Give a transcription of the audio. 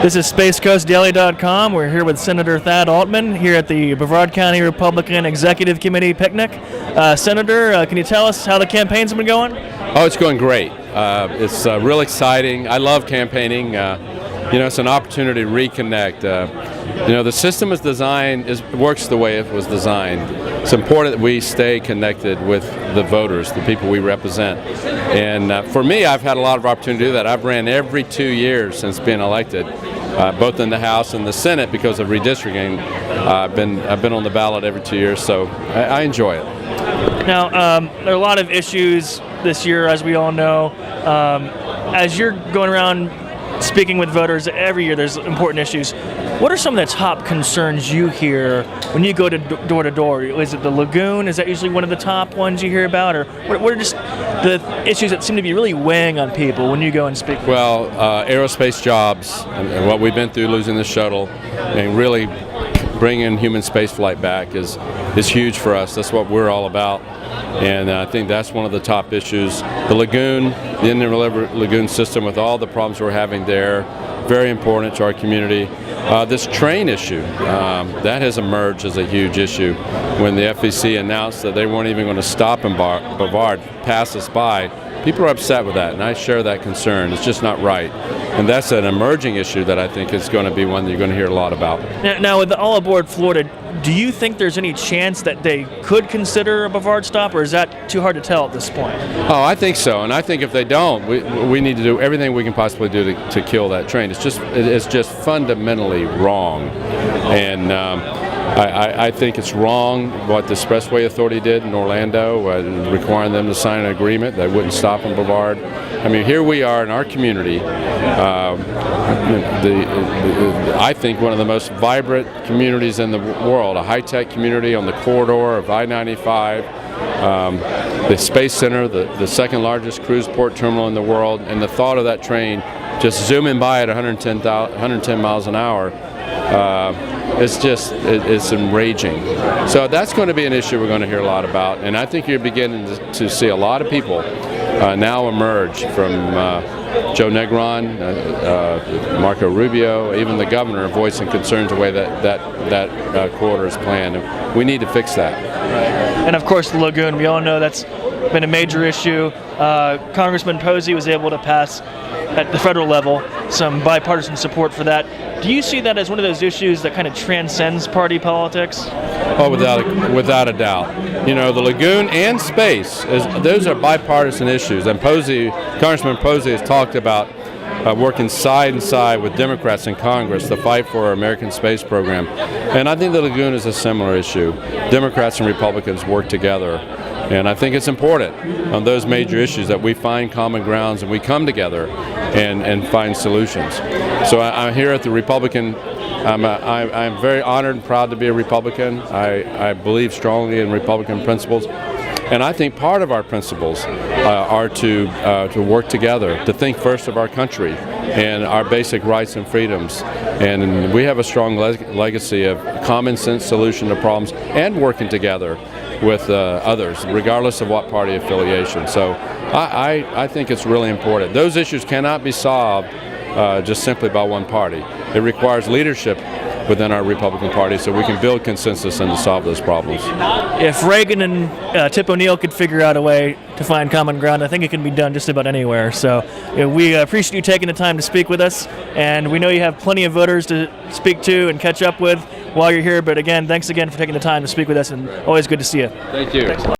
This is SpaceCoastDaily.com. We're here with Senator Thad Altman here at the Bouvard County Republican Executive Committee picnic. Senator, can you tell us how the campaign's been going? Oh, it's going great. It's real exciting. I love campaigning. It's an opportunity to reconnect. The system is designed, works the way it was designed. It's important that we stay connected with the voters, the people we represent. And for me, I've had a lot of opportunity to do that. I've ran every 2 years since being elected, both in the House and the Senate because of redistricting. I've been on the ballot every 2 years, so I enjoy it. Now, there are a lot of issues this year, as we all know. As you're going around speaking with voters every year, there's important issues. What are some of the top concerns you hear when you go to door to door? Is it the Lagoon? Is that usually one of the top ones you hear about? Or what are just the issues that seem to be really weighing on people when you go and speak? Well, aerospace jobs and what we've been through losing the shuttle and really bringing human spaceflight back is huge for us. That's what we're all about. And I think that's one of the top issues. The Lagoon, the Indian River Lagoon system with all the problems we're having there, very important to our community. This train issue, that has emerged as a huge issue. When the FEC announced that they weren't even going to stop in Bouvard, pass us by, people are upset with that, and I share that concern. It's just not right. And that's an emerging issue that I think is going to be one that you're going to hear a lot about. Now with the All Aboard Florida, do you think there's any chance that they could consider a Bouvard stop, or is that too hard to tell at this point? Oh, I think so, and I think if they don't, we need to do everything we can possibly do to kill that train. It's just fundamentally wrong, and I think it's wrong what the Expressway Authority did in Orlando, requiring them to sign an agreement that wouldn't stop in Bouvard. I mean, here we are in our community, I think one of the most vibrant communities in the world, a high-tech community on the corridor of I-95, the Space Center, the second largest cruise port terminal in the world, and the thought of that train just zooming by at 110 miles an hour, it's enraging. So that's going to be an issue we're going to hear a lot about, and I think you're beginning to see a lot of people now emerge from Joe Negron, Marco Rubio, even the governor voicing concerns the way that corridor is planned. And we need to fix that. And of course the Lagoon, we all know that's been a major issue. Congressman Posey was able to pass at the federal level some bipartisan support for that. Do you see that as one of those issues that kind of transcends party politics? Oh, without a doubt. You know, the Lagoon and space, those are bipartisan issues. And Congressman Posey has talked about working side and side with Democrats in Congress to fight for our American space program. And I think the Lagoon is a similar issue. Democrats and Republicans work together. And I think it's important on those major issues that we find common grounds and we come together and find solutions. So I'm here at the Republican. I'm very honored and proud to be a Republican. I believe strongly in Republican principles. And I think part of our principles are to work together, to think first of our country and our basic rights and freedoms. And we have a strong legacy of common sense solution to problems and working together with others, regardless of what party affiliation. So I think it's really important. Those issues cannot be solved just simply by one party. It requires leadership within our Republican Party so we can build consensus and to solve those problems. If Reagan and Tip O'Neill could figure out a way to find common ground, I think it can be done just about anywhere. So we appreciate you taking the time to speak with us, and we know you have plenty of voters to speak to and catch up with while you're here. But again, thanks again for taking the time to speak with us, and always good to see you. Thank you. Thanks.